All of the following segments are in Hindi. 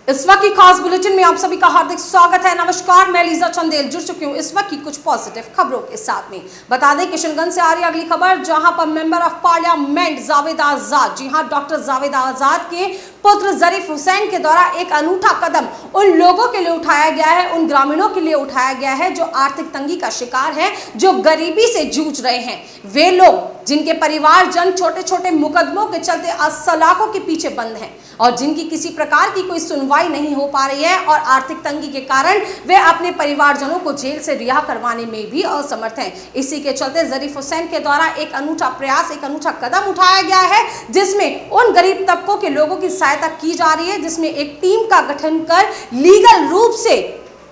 इस वक्त की खास बुलेटिन में आप सभी का हार्दिक स्वागत है। नमस्कार, मैं लीजा चंदेल जुड़ चुकी हूँ इस वक्त की कुछ पॉजिटिव खबरों के साथ में। बता दें किशनगंज से आ रही अगली खबर, जहां पर मेंबर ऑफ पार्लियामेंट जावेद आजाद, जी हां, डॉक्टर जावेद आजाद के पुत्र जरीफ हुसैन के द्वारा एक अनूठा कदम उन लोगों के लिए उठाया गया है, उन ग्रामीणों के लिए उठाया गया है जो आर्थिक तंगी का शिकार है, जो गरीबी से जूझ रहे हैं। वे लोग जिनके परिवारजन छोटे छोटे मुकदमों के चलते सलाखों के पीछे बंद हैं और जिनकी किसी प्रकार की कोई सुनवाई नहीं हो पा रही है और आर्थिक तंगी के कारण वे अपने परिवारजनों को जेल से रिहा करवाने में भी असमर्थ हैं। इसी के चलते जरीफ हुसैन के द्वारा एक अनूठा प्रयास, एक अनूठा कदम उठाया गया है, जिसमें उन गरीब तबकों के लोगों की सहायता की जा रही है, जिसमें एक टीम का गठन कर लीगल रूप से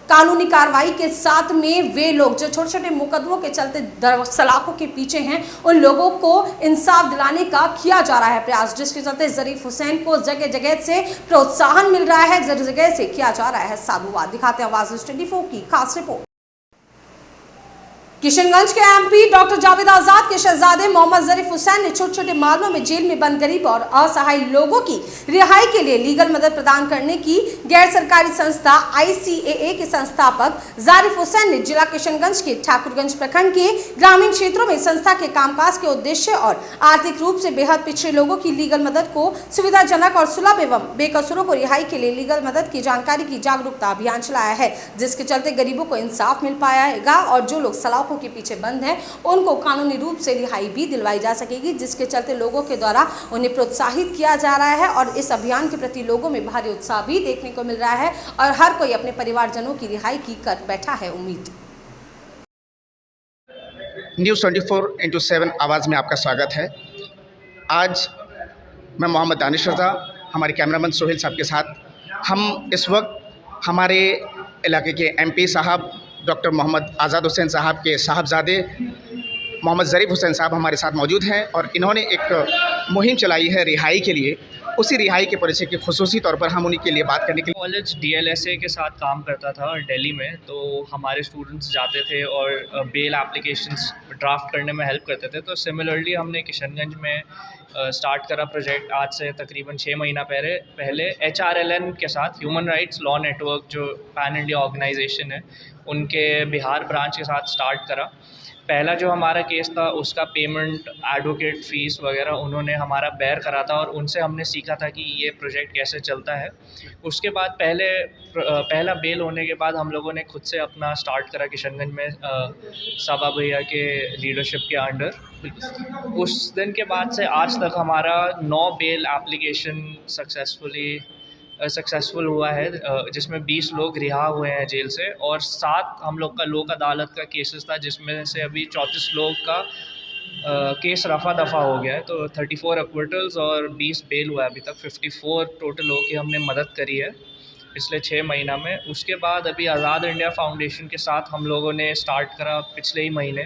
कानूनी कार्रवाई के साथ में वे लोग जो छोटे छोटे मुकदमों के चलते सलाखों के पीछे हैं, उन लोगों को इंसाफ दिलाने का किया जा रहा है प्रयास, जिसके चलते जरीफ हुसैन को जगह जगह से प्रोत्साहन मिल रहा है, जगह जगह से किया जा रहा है साधुवाद। दिखाते हैं आवाज न्यूज़ 24 की खास रिपोर्ट। किशनगंज के एमपी डॉक्टर जावेद आजाद के शहजादे मोहम्मद जरीफ हुसैन ने छोटे छोटे मामलों में जेल में बंद गरीब और असहाय लोगों की रिहाई के लिए लीगल मदद प्रदान करने की गैर सरकारी संस्था ICAA के संस्थापक जारिफ हुसैन ने जिला किशनगंज के ठाकुरगंज प्रखंड के ग्रामीण क्षेत्रों में संस्था के कामकाज के उद्देश्य और आर्थिक रूप से बेहद पिछड़े लोगों की लीगल मदद को सुविधाजनक और सुलभ एवं बेकसूरों को रिहाई के लिए लीगल मदद की जानकारी की जागरूकता अभियान चलाया है, जिसके चलते गरीबों को इंसाफ मिल पाएगा और जो लोग सलाखों के पीछे बंद हैं उनको कानूनी रूप से रिहाई भी दिलवाई जा सकेगी, जिसके चलते लोगों के द्वारा उन्हें प्रोत्साहित किया जा रहा है और इस अभियान के प्रति लोगों में भारी उत्साह भी देखने को मिल रहा है और हर कोई अपने परिवारजनों की रिहाई की कर बैठा है उम्मीद। न्यूज़ 24/7 आवाज़ में आपका स्वागत है। आज मैं मोहम्मद दानिश रज़ा, हमारे कैमरामैन सोहेल साहब के साथ हम इस वक्त हमारे इलाके के MP साहब डॉक्टर मोहम्मद आज़ाद हुसैन साहब के साहबजादे मोहम्मद जरीफ हुसैन साहब हमारे साथ मौजूद हैं और इन्होंने एक मुहिम चलाई है रिहाई के लिए। उसी रिहाई के परिचय के खुसूसी तौर पर हम उन्हीं के लिए बात करने के लिए कॉलेज DLSA के साथ काम करता था दिल्ली में, तो हमारे स्टूडेंट्स जाते थे और बेल एप्लीकेशंस ड्राफ्ट करने में हेल्प करते थे। तो सिमिलरली हमने किशनगंज में स्टार्ट करा प्रोजेक्ट आज से तकरीबन 6 महीना पहले HRLN के साथ, ह्यूमन राइट्स लॉ नेटवर्क जो पैन इंडिया ऑर्गेनाइजेशन है, उनके बिहार ब्रांच के साथ स्टार्ट करा। पहला जो हमारा केस था उसका पेमेंट, एडवोकेट फ़ीस वगैरह उन्होंने हमारा बेयर करा था और उनसे हमने सीखा था कि ये प्रोजेक्ट कैसे चलता है। उसके बाद पहला बेल होने के बाद हम लोगों ने खुद से अपना स्टार्ट करा किशनगंज में साबा भैया के लीडरशिप के अंडर। उस दिन के बाद से आज तक हमारा 9 बेल एप्लीकेशन सक्सेसफुल हुआ है, जिसमें 20 लोग रिहा हुए हैं जेल से और 7 हम लोग का लोक अदालत का केसेस था, जिसमें से अभी 34 लोग का केस रफा दफ़ा हो गया है। तो 34 एक्विटल्स और 20 बेल हुआ है अभी तक। 54 टोटल लोगों की हमने मदद करी है पिछले 6 महीना में। उसके बाद अभी आज़ाद इंडिया फाउंडेशन के साथ हम लोगों ने स्टार्ट करा पिछले ही महीने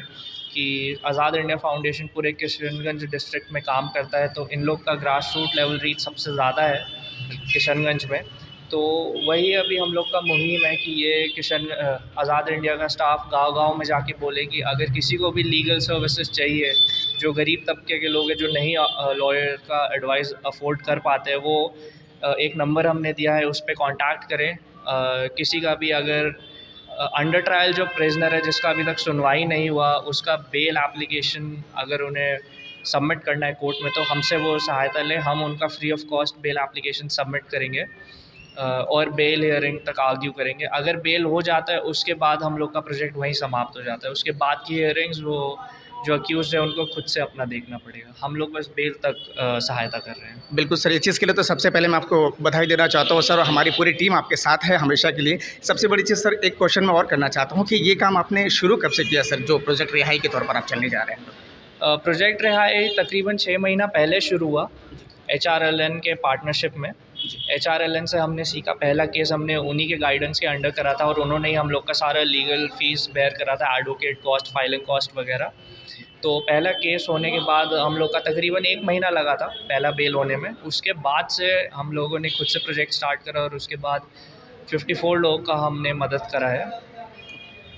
कि आज़ाद इंडिया फाउंडेशन पूरे किशनगंज डिस्ट्रिक्ट में काम करता है, तो इन लोग का ग्रास रूट लेवल रीच सबसे ज़्यादा है किशनगंज में। तो वही अभी हम लोग का मुहिम है कि ये आज़ाद इंडिया का स्टाफ गांव-गांव में जाके बोले कि अगर किसी को भी लीगल सर्विसेज चाहिए, जो गरीब तबके के लोग हैं जो नहीं लॉयर का एडवाइस अफोर्ड कर पाते हैं, वो एक नंबर हमने दिया है, उस पर कॉन्टैक्ट करें। किसी का भी अगर अंडर ट्रायल जो प्रिजनर है जिसका अभी तक सुनवाई नहीं हुआ, उसका बेल एप्लीकेशन अगर उन्हें सबमिट करना है कोर्ट में, तो हमसे वो सहायता लें। हम उनका free of cost bail application submit करेंगे और बेल हियरिंग तक आर्ग्यू करेंगे। अगर बेल हो जाता है उसके बाद हम लोग का प्रोजेक्ट वहीं समाप्त हो जाता है। उसके बाद की हियरिंग्स वो जो अक्यूज़ है उनको खुद से अपना देखना पड़ेगा। हम लोग बस बेल तक सहायता कर रहे हैं। बिल्कुल सर, इस चीज़ के लिए तो सबसे पहले मैं आपको बधाई देना चाहता हूँ सर, और हमारी पूरी टीम आपके साथ है हमेशा के लिए। सबसे बड़ी चीज़ सर, एक क्वेश्चन मैं और करना चाहता हूँ कि ये काम आपने शुरू कब से किया सर, जो प्रोजेक्ट रिहाई के तौर पर आप चलने जा रहे हैं? प्रोजेक्ट रिहाई तकरीबन 6 महीना पहले शुरू हुआ HRLN के पार्टनरशिप में। HRLN से हमने सीखा, पहला केस हमने उन्हीं के गाइडेंस के अंडर करा था और उन्होंने ही हम लोग का सारा लीगल फ़ीस बेयर करा था, एडवोकेट कॉस्ट, फाइलिंग कॉस्ट वगैरह। तो पहला केस होने के बाद हम लोग का तकरीबन 1 महीना लगा था पहला बेल होने में। उसके बाद से हम लोगों ने खुद से प्रोजेक्ट स्टार्ट करा और उसके बाद 54 लोगों का हमने मदद करा है।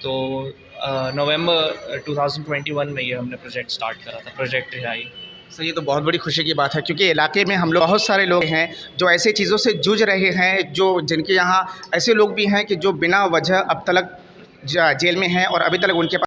तो नवंबर 2021 में ये हमने प्रोजेक्ट स्टार्ट करा था, प्रोजेक्ट रिहाई। सर ये तो बहुत बड़ी खुशी की बात है, क्योंकि इलाके में हम लोग बहुत सारे लोग हैं जो ऐसे चीज़ों से जूझ रहे हैं, जो जिनके यहाँ ऐसे लोग भी हैं कि जो बिना वजह अब तक जेल में हैं और अभी तक उनके पास